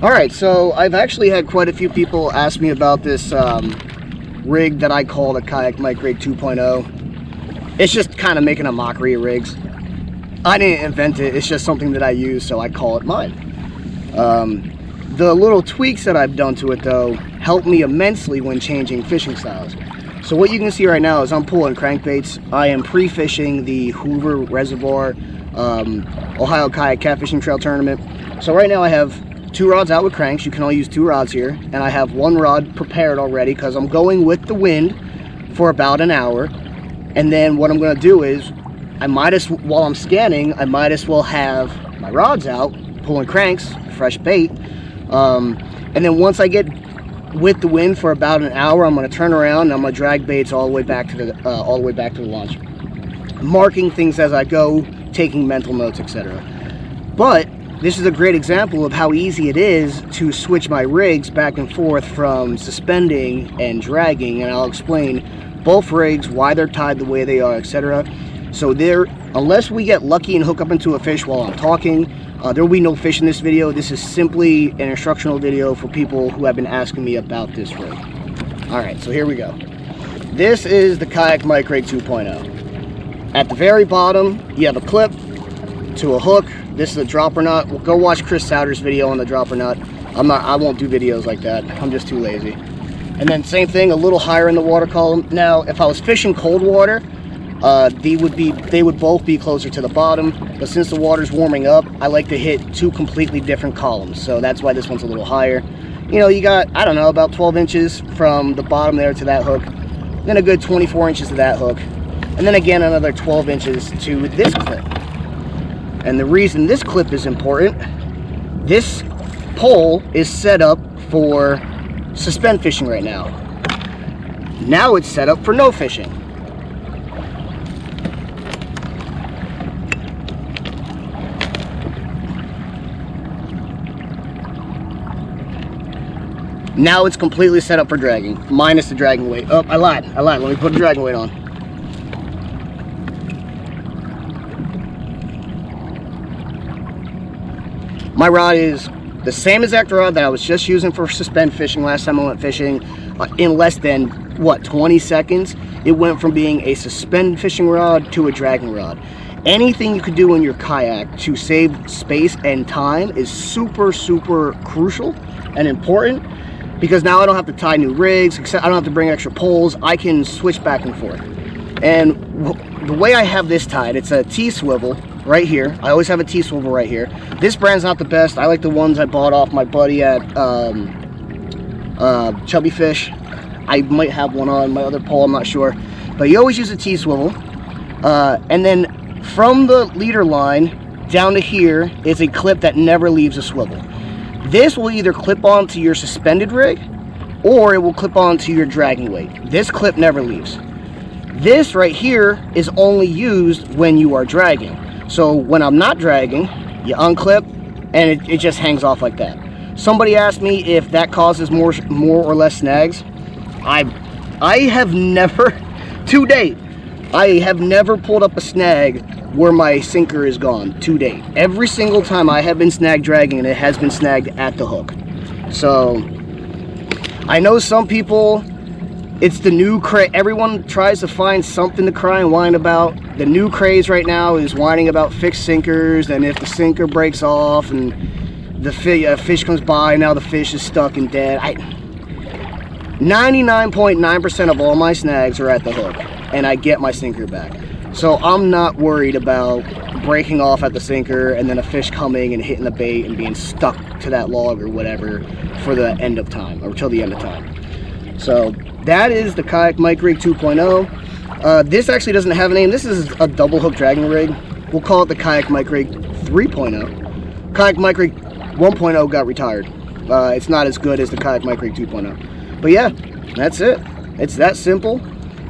Alright, so I've actually had quite a few people ask me about this rig that I call the Kayak Mic Rig 2.0. It's just kind of making a mockery of rigs. I didn't invent it, it's just something that I use, so I call it mine. The little tweaks that I've done to it though help me immensely when changing fishing styles. So what you can see right now is I'm pulling crankbaits. I am pre-fishing the Hoover Reservoir Ohio Kayak Catfishing Trail Tournament. So right now I have 2 rods out with cranks. You can only use 2 rods here, and I have 1 rod prepared already because I'm going with the wind for about an hour. And then what I'm going to do is while I'm scanning, I might as well have my rods out pulling cranks, fresh bait, and then once I get with the wind for about an hour, I'm going to turn around and I'm going to drag baits all the way back to the launch, marking things as I go, taking mental notes, etc. But this is a great example of how easy it is to switch my rigs back and forth from suspending and dragging, and I'll explain both rigs, why they're tied the way they are, etc. So unless we get lucky and hook up into a fish while I'm talking, there will be no fish in this video. This is simply an instructional video for people who have been asking me about this rig. Alright, so here we go. This is the Kayak Mic Rig 2.0. At the very bottom, you have a clip to a hook. This is a dropper nut. Go watch Chris Souter's video on the dropper nut. I won't do videos like that. I'm just too lazy. And then same thing, a little higher in the water column. Now, if I was fishing cold water, they would both be closer to the bottom, but since the water's warming up, I like to hit 2 completely different columns, so that's why this one's a little higher. You know, you got, I don't know, about 12 inches from the bottom there to that hook, then a good 24 inches to that hook, and then again another 12 inches to this clip. And the reason this clip is important, this pole is set up for suspend fishing right now. Now it's set up for no fishing. Now it's completely set up for dragging, minus the dragging weight. Oh, I lied. Let me put a dragging weight on. My rod is the same exact rod that I was just using for suspend fishing last time I went fishing. In less than, what, 20 seconds, it went from being a suspend fishing rod to a dragging rod. Anything you could do in your kayak to save space and time is super, super crucial and important, because now I don't have to tie new rigs, I don't have to bring extra poles, I can switch back and forth. And the way I have this tied, it's a T-swivel right here. I always have a T-swivel right here. This brand's not the best. I like the ones I bought off my buddy at Chubby Fish. I might have one on my other pole, I'm not sure. But you always use a T-swivel. And then from the leader line down to here is a clip that never leaves a swivel. This will either clip onto your suspended rig or it will clip onto your dragging weight. This clip never leaves. This right here is only used when you are dragging. So when I'm not dragging, you unclip and it just hangs off like that. Somebody asked me if that causes more or less snags. I have never, to date, I have never pulled up a snag where my sinker is gone, to date. Every single time I have been snag dragging, and it has been snagged at the hook. So I know some people, it's the new craze. Everyone tries to find something to cry and whine about. The new craze right now is whining about fixed sinkers, and if the sinker breaks off and the fish comes by, now the fish is stuck and dead. 99.9% of all my snags are at the hook, and I get my sinker back. So I'm not worried about breaking off at the sinker and then a fish coming and hitting the bait and being stuck to that log or whatever for the end of time, or till the end of time. So that is the Kayak Mic Rig 2.0. This actually doesn't have a name. This is a double hook dragging rig. We'll call it the Kayak Mic Rig 3.0. Kayak Mic Rig 1.0 got retired. It's not as good as the Kayak Mic Rig 2.0. But yeah, that's it. It's that simple.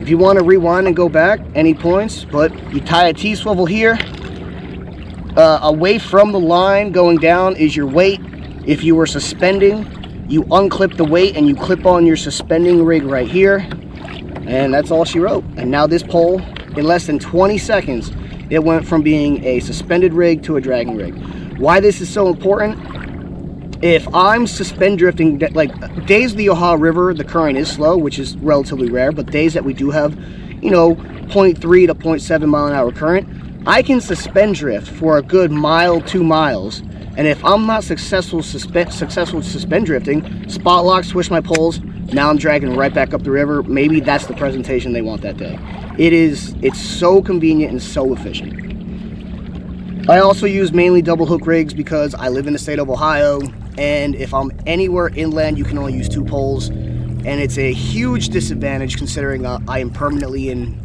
If you want to rewind and go back, any points, but you tie a T-swivel here. Away from the line going down is your weight. If you were suspending, you unclip the weight and you clip on your suspending rig right here. And that's all she wrote. And now this pole, in less than 20 seconds, it went from being a suspended rig to a dragging rig. Why this is so important If I'm suspend drifting, like days of the Ohio River, the current is slow, which is relatively rare, but days that we do have, you know, 0.3 to 0.7 mile an hour current, I can suspend drift for a good mile, 2 miles. And if I'm not successful suspend drifting, spot lock, switch my poles, now I'm dragging right back up the river. Maybe that's the presentation they want that day. It's so convenient and so efficient. I also use mainly double hook rigs because I live in the state of Ohio, and if I'm anywhere inland, you can only use 2 poles, and it's a huge disadvantage considering I am permanently in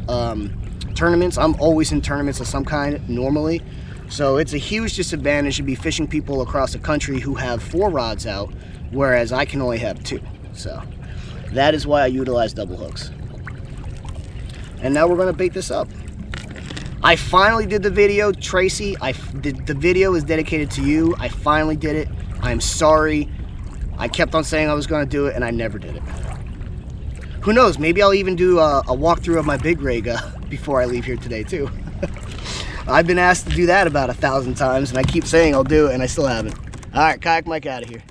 tournaments. I'm always in tournaments of some kind normally, so it's a huge disadvantage to be fishing people across the country who have 4 rods out, whereas I can only have 2. So that is why I utilize double hooks. And now we're going to bait this up. I finally did the video, Tracy. The video is dedicated to you. I finally did it. I'm sorry. I kept on saying I was going to do it, and I never did it. Who knows? Maybe I'll even do a walkthrough of my big rig before I leave here today, too. I've been asked to do that about 1,000 times, and I keep saying I'll do it, and I still haven't. All right, Kayak Mike out of here.